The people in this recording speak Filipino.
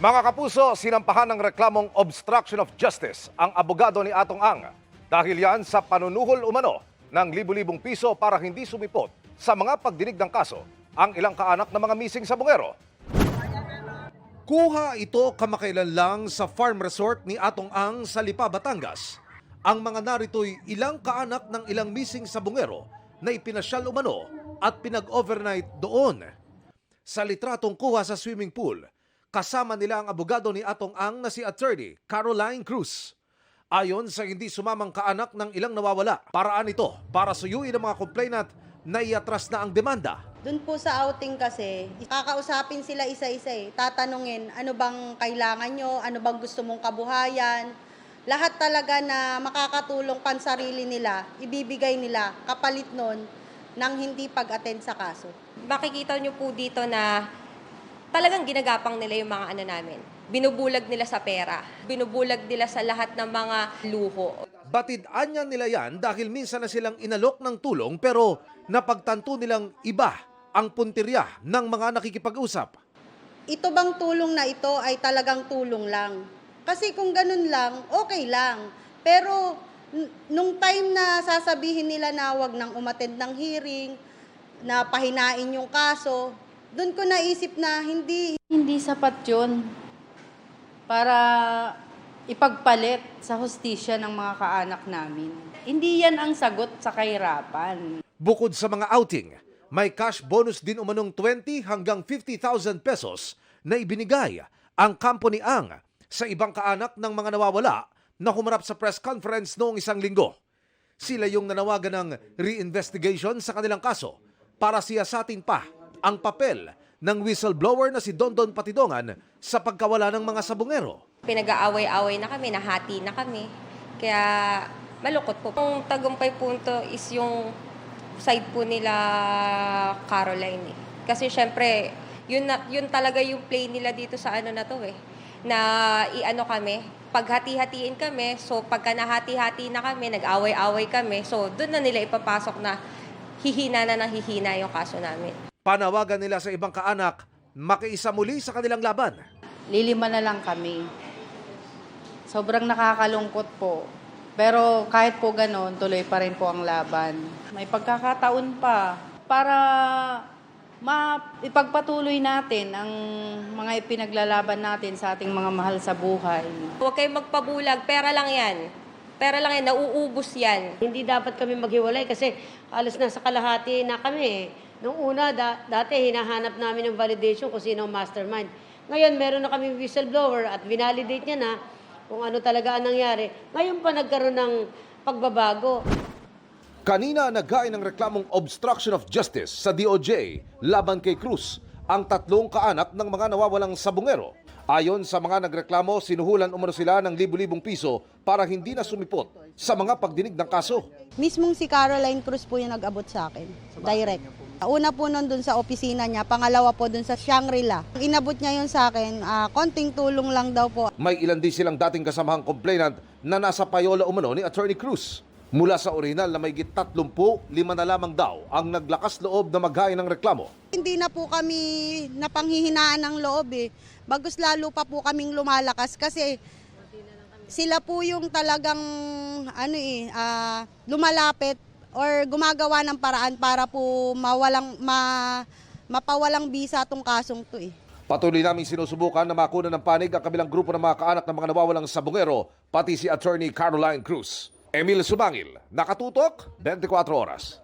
Mga kapuso, sinampahan ng reklamong obstruction of justice ang abogado ni Atong Ang dahil yan sa panunuhol umano ng libu-libong piso para hindi sumipot sa mga pagdinig ng kaso ang ilang kaanak ng mga missing sa Bungero. Kuha ito kamakailan lang sa farm resort ni Atong Ang sa Lipa, Batangas. Ang mga narito'y ilang kaanak ng ilang missing sa Bungero na ipinasyal umano at pinag-overnight doon. Sa litratong kuha sa swimming pool, kasama nila ang abogado ni Atong Ang na si Attorney Caroline Cruz. Ayon sa hindi sumamang kaanak ng ilang nawawala, paraan ito para suyuin ang mga complainant na iatras na ang demanda. Doon po sa outing kasi, kakausapin sila isa-isa tatanungin ano bang kailangan nyo, ano bang gusto mong kabuhayan. Lahat talaga na makakatulong pansarili nila, ibibigay nila kapalit nun ng hindi pag-attend sa kaso. Makikita nyo po dito na talagang ginagapang nila yung mga ano namin. Binubulag nila sa pera. Binubulag nila sa lahat ng mga luho. Batid-anya nila yan dahil minsan na silang inalok ng tulong pero napagtanto nilang iba ang puntirya ng mga nakikipag-usap. Ito bang tulong na ito ay talagang tulong lang? Kasi kung ganun lang, okay lang. Pero nung time na sasabihin nila na wag nang umattend ng hearing, na pahinain yung kaso, doon ko naisip na Hindi sapat yun para ipagpalit sa hustisya ng mga kaanak namin. Hindi yan ang sagot sa kahirapan. Bukod sa mga outing, may cash bonus din umanong 20 hanggang 50,000 pesos na ibinigay ang company Ang sa ibang kaanak ng mga nawawala na humarap sa press conference noong isang linggo. Sila yung nanawagan ng reinvestigation sa kanilang kaso para siyasatin pa ang papel ng whistleblower na si Dondon Patidongan sa pagkawala ng mga sabungero. Pinag-aaway-away na kami, nahati na kami. Kaya malungkot po. Ang tagumpay po ito is yung side po nila Caroline. Kasi syempre, yun talaga yung play nila dito sa ano na to na iano kami, paghati-hatiin kami, so pagka nahati-hati na kami, nag-away-away kami, so doon na nila ipapasok na hihina na ng hihina yung kaso namin. Panawagan nila sa ibang kaanak, makiisa muli sa kanilang laban. Lilima na lang kami. Sobrang nakakalungkot po. Pero kahit po ganon, tuloy pa rin po ang laban. May pagkakataon pa para ipagpatuloy natin ang mga ipinaglalaban natin sa ating mga mahal sa buhay. Huwag kayong magpabulag, pera lang yan. Pera lang yan, nauubos yan. Hindi dapat kami maghiwalay kasi alas nasa kalahati na kami. Nung una, dati hinahanap namin ng validation kung sino ang mastermind. Ngayon, meron na kami whistleblower at vinalidate niya na kung ano talaga ang nangyari. Ngayon pa nagkaroon ng pagbabago. Kanina naghain ng reklamong obstruction of justice sa DOJ laban kay Cruz ang tatlong kaanak ng mga nawawalang sabungero. Ayon sa mga nagreklamo, sinuhulan umano sila ng libu-libong piso para hindi na sumipot sa mga pagdinig ng kaso. Mismong si Caroline Cruz po yung nag-abot sa akin, direct. Una po nun dun sa opisina niya, pangalawa po dun sa Shangri-La. Inabot niya yun sa akin, konting tulong lang daw po. May ilan din silang dating kasamahang complainant na nasa payola umano ni Attorney Cruz. Mula sa orihinal na may 30, 5 na lamang daw ang naglakas loob na maghain ng reklamo. Hindi na po kami napanghihinaan ng loob Bagos lalo pa po kaming lumalakas kasi sila po yung talagang lumalapit or gumagawa ng paraan para po mapawalang bisa tong kasong to Patuloy namin sinusubukan na makunan ng panig ang kabilang grupo ng mga kaanak ng mga nawawalang sabungero, pati si Attorney Caroline Cruz. Emil Sumangil, Nakatutok, 24 Oras.